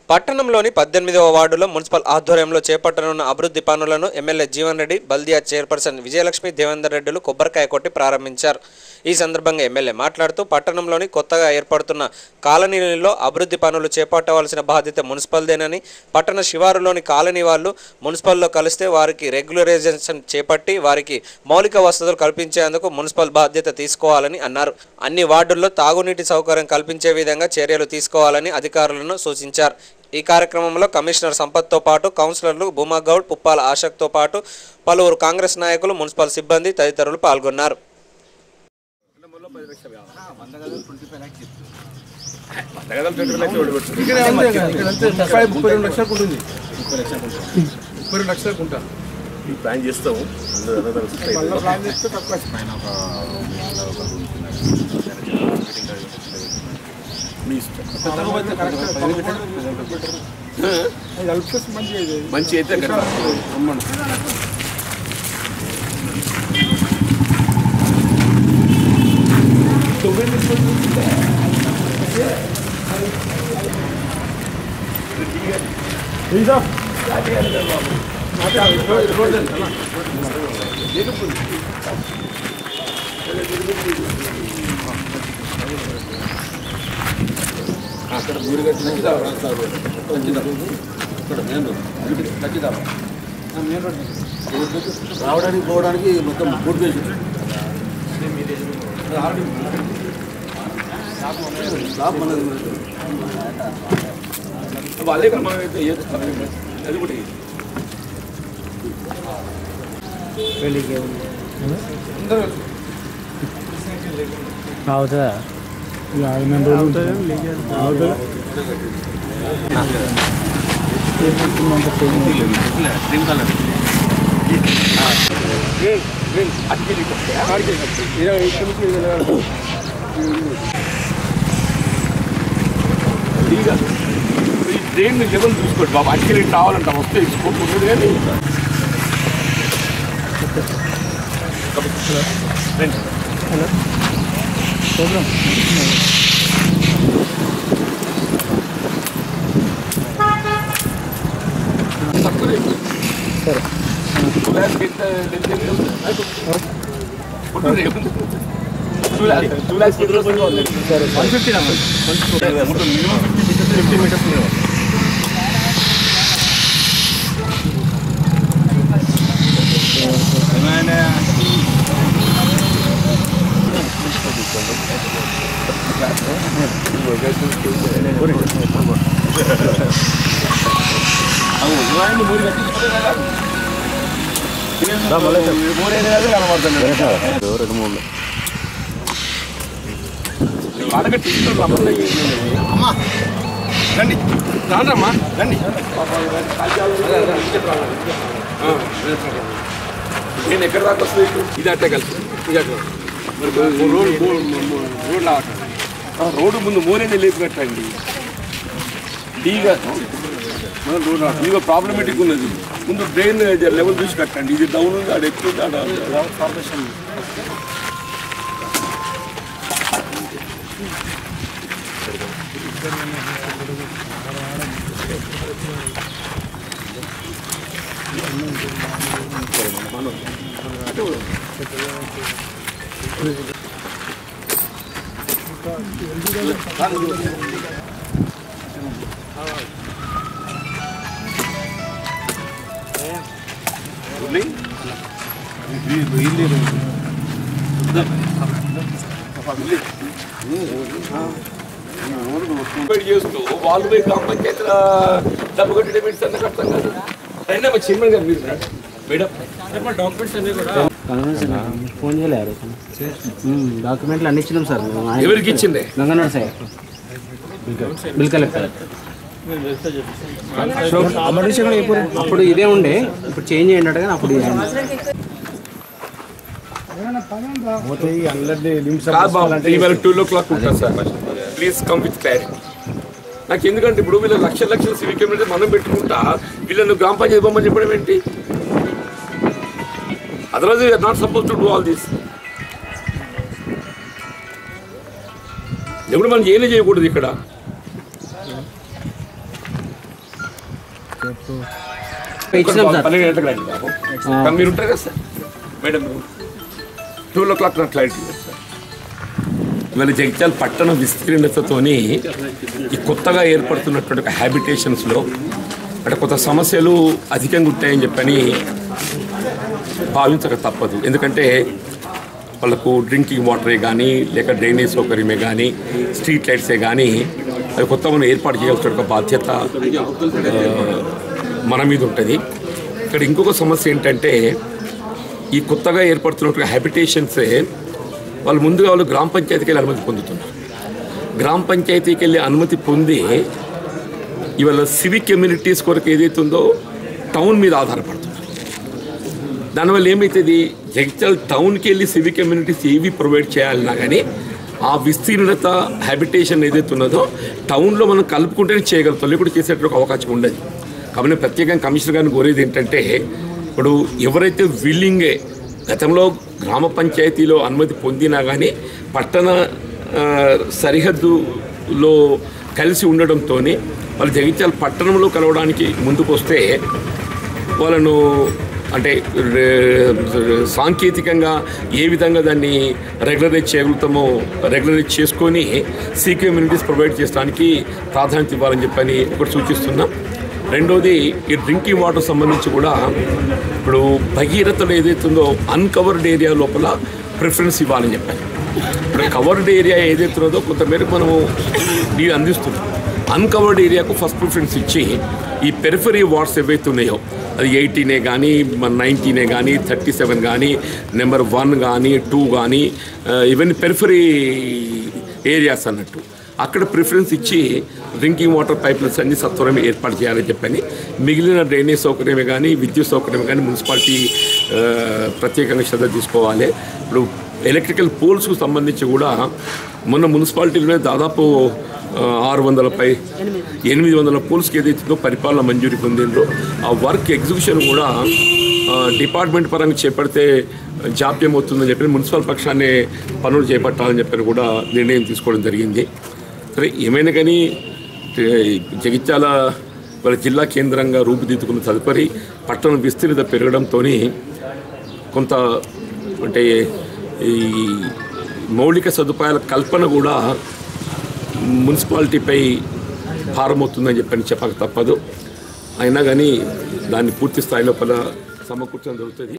పట్టణంలోని 18వ వార్డులో మున్సిపల్ ఆధ్వర్యంలో చేపట్టనున్న అభివృద్ధి పనులను ఎమ్మెల్యే జీవన్ రెడ్డి, బల్దియా చైర్పర్సన్ విజయలక్ష్మి దేవేందర్ రెడ్డిలు కొబ్బరికాయ కొట్టి ప్రారంభించారు. ఈ సందర్భంగా ఎమ్మెల్యే మాట్లాడుతూ పట్టణంలోని కొత్తగా ఏర్పడుతున్న కాలనీలలో అభివృద్ధి పనులు చేపట్టవలసిన బాధ్యత మున్సిపల్దేనని, పట్టణ శివారులోని కాలనీ వాళ్ళు మున్సిపల్లో కలిస్తే వారికి రెగ్యులరైజేషన్ చేపట్టి వారికి మౌలిక వసతులు కల్పించేందుకు మున్సిపల్ బాధ్యత తీసుకోవాలని అన్నారు. అన్ని వార్డుల్లో తాగునీటి సౌకర్యం కల్పించే విధంగా చర్యలు తీసుకోవాలని అధికారులను సూచించారు. ఈ కార్యక్రమంలో కమిషనర్ సంపత్తో పాటు కౌన్సిలర్లు భూమాగౌడ్, పుప్పాల ఆశక్తో పాటు పలువురు కాంగ్రెస్ నాయకులు, మున్సిపల్ సిబ్బంది తదితరులు పాల్గొన్నారు. మంచి అయితే అక్కడ మీరు రావడానికి పోవడానికి మొత్తం బోర్డు వేసి అదే కదా మనం అయితే అది కూడా అవుతుందా ట్రైన్ లెవెల్ చూసుకోండి బాబు. అక్కడికి రావాలంట వస్తే ఇచ్చుకోకుండా కానీ రండి రానమ్మా రండి. నేను ఎక్కడ దాకా వస్తుంది ఇది అట్టే కలిసి ఇది అట్లా మరి రోడ్ రోడ్డు ముందు మోరేనే లేపు కట్టండి. డీగా రోడ్ ప్రాబ్లమేటిక్ ఉన్నది. ముందు డ్రైన్ లెవెల్ చూసి కట్టండి. ఇది డౌన్ ఉంది, అది ఎక్కువ ఫార్మేషన్ చేస్తూ వాళ్ళు పోయి గ్రామ పంచాయతీల డబ్బు కట్టి డెబిట్స్ అన్నీ కడతాం కదా. అయినా మా చైర్మన్ గారు మీరు మేడం డాక్యుమెంట్స్ అన్నీ కూడా ఫోన్ చేయలేరు. డాక్యుమెంట్లు అన్ని ఇచ్చినాం సార్. ఎవరికి ఇచ్చింది? Gangnath sir bill collector. అప్పుడు ఇదే ఉండే, ఇప్పుడు చేంజ్ అయ్యాడు కానీ అప్పుడు ఇవాళ 2 o'clock ఉంటుంది sir. Please come with clarity. నాకు ఎందుకంటే ఇప్పుడు వీళ్ళ లక్షల సివిక్ కమిటీ మనం పెట్టుకుంటా వీళ్ళను గ్రామ పంచాయతీ బొమ్మని చెప్పడం ఏంటి? Otherwise we are not suppose to do all this. ఎప్పుడు మనం ఏమీ చేయకూడదు ఇక్కడ. ఇచ్చినాం సార్. 12 గంటలకు రండి బాబు. కానీ మీరు ఉంటారు కదా సార్ మేడం, 12 o'clock నాకు క్లారిటీ లేదు సార్. ఇవాళ జగిత్యాల పట్టణ విస్తీర్ణతతోని ఈ కొత్తగా ఏర్పడుతున్నటువంటి హ్యాబిటేషన్స్లో అంటే కొత్త సమస్యలు అధికంగా ఉంటాయని చెప్పని భావించక తప్పదు. ఎందుకంటే వాళ్ళకు డ్రింకింగ్ వాటరే కానీ లేక డ్రైనేజ్ సౌకర్యమే కానీ స్ట్రీట్ లైట్సే కానీ అవి కొత్త మనం ఏర్పాటు చేయాల్సిన బాధ్యత మన మీద ఉంటుంది. ఇక్కడ ఇంకొక సమస్య ఏంటంటే ఈ కొత్తగా ఏర్పడుతున్నటువంటి హ్యాబిటేషన్సే వాళ్ళు ముందుగా వాళ్ళు గ్రామ పంచాయతీకి వెళ్ళి అనుమతి పొందుతున్నారు. గ్రామ పంచాయతీకి వెళ్ళి అనుమతి పొంది ఇవాళ సివిక్ కమ్యూనిటీస్ కొరకు ఏదైతే ఉందో టౌన్ మీద ఆధారపడుతున్నారు. దానివల్ల ఏమవుతుంది, జగిత్యాల టౌన్కి వెళ్ళి సివిక్ కమ్యూనిటీస్ ఏవి ప్రొవైడ్ చేయాలన్నా కానీ ఆ విస్తీర్ణత హ్యాబిటేషన్ ఏదైతే ఉన్నదో టౌన్లో మనం కలుపుకుంటేనే చేయగలుగుతాం, లేకుండా చేసేటువంటి అవకాశం ఉండదు. కాబట్టి ప్రత్యేకంగా కమిషనర్ గారిని కోరేది ఏంటంటే ఇప్పుడు ఎవరైతే విల్లింగే గతంలో గ్రామ పంచాయతీలో అనుమతి పొందినా కానీ పట్టణ సరిహద్దులో కలిసి ఉండడంతో వాళ్ళు జగిత్యాల పట్టణంలో కలవడానికి ముందుకు వస్తే వాళ్ళను అంటే సాంకేతికంగా ఏ విధంగా దాన్ని రెగ్యులరైజ్ చేయగలుగుతామో రెగ్యులరైజ్ చేసుకొని సీ కమ్యూనిటీస్ ప్రొవైడ్ చేయడానికి ప్రాధాన్యత ఇవ్వాలని చెప్పని ఒకటి సూచిస్తున్నాం. రెండోది ఈ డ్రింకింగ్ వాటర్ సంబంధించి కూడా ఇప్పుడు భగీరథలో ఏదైతే ఉందో అన్కవర్డ్ ఏరియా లోపల ప్రిఫరెన్స్ ఇవ్వాలని చెప్పాలి. ఇప్పుడు కవర్డ్ ఏరియా ఏదైతే ఉన్నదో కొంతమేరకు మనము నీరు అందిస్తున్నాం. అన్కవర్డ్ ఏరియాకు ఫస్ట్ ప్రిఫరెన్స్ ఇచ్చి ఈ పెరిఫరీ వార్డ్స్ ఏవైతే ఉన్నాయో అది 18 కానీ 19 కానీ 37 కానీ నెంబర్ 1 కానీ 2 కానీ ఇవన్నీ పెరిఫరీ ఏరియాస్ అన్నట్టు అక్కడ ప్రిఫరెన్స్ ఇచ్చి డ్రింకింగ్ వాటర్ పైప్లైన్స్ అన్ని సత్వరమే ఏర్పాటు చేయాలని చెప్పని మిగిలిన డ్రైనేజ్ సౌకర్యమే కానీ విద్యుత్ సౌకర్యమే కానీ మున్సిపాలిటీ ప్రత్యేకంగా శ్రద్ధ తీసుకోవాలి. ఇప్పుడు ఎలక్ట్రికల్ పోల్స్కు సంబంధించి కూడా మొన్న మున్సిపాలిటీలోనే దాదాపు 800 పోల్స్కి ఏదైతుందో పరిపాలన మంజూరీ పొందిందో ఆ వర్క్ ఎగ్జిక్యూషన్ కూడా డిపార్ట్మెంట్ పరంగా చేపడితే జాప్యం అవుతుందని చెప్పి మున్సిపల్ పక్షాన్ని పనులు చేపట్టాలని చెప్పి కూడా నిర్ణయం తీసుకోవడం జరిగింది. సరే ఏమైనా కానీ జగిత్యాల వాళ్ళ జిల్లా కేంద్రంగా రూపుదిద్దుకున్న తదుపరి పట్టణం విస్తీర్ణత పెరగడంతో కొంత అంటే ఈ మౌలిక సదుపాయాల కల్పన కూడా మున్సిపాలిటీపై భారం అవుతుందని చెప్పక తప్పదు. అయినా కానీ దాన్ని పూర్తి స్థాయి లోపల సమకూర్చడం జరుగుతుంది.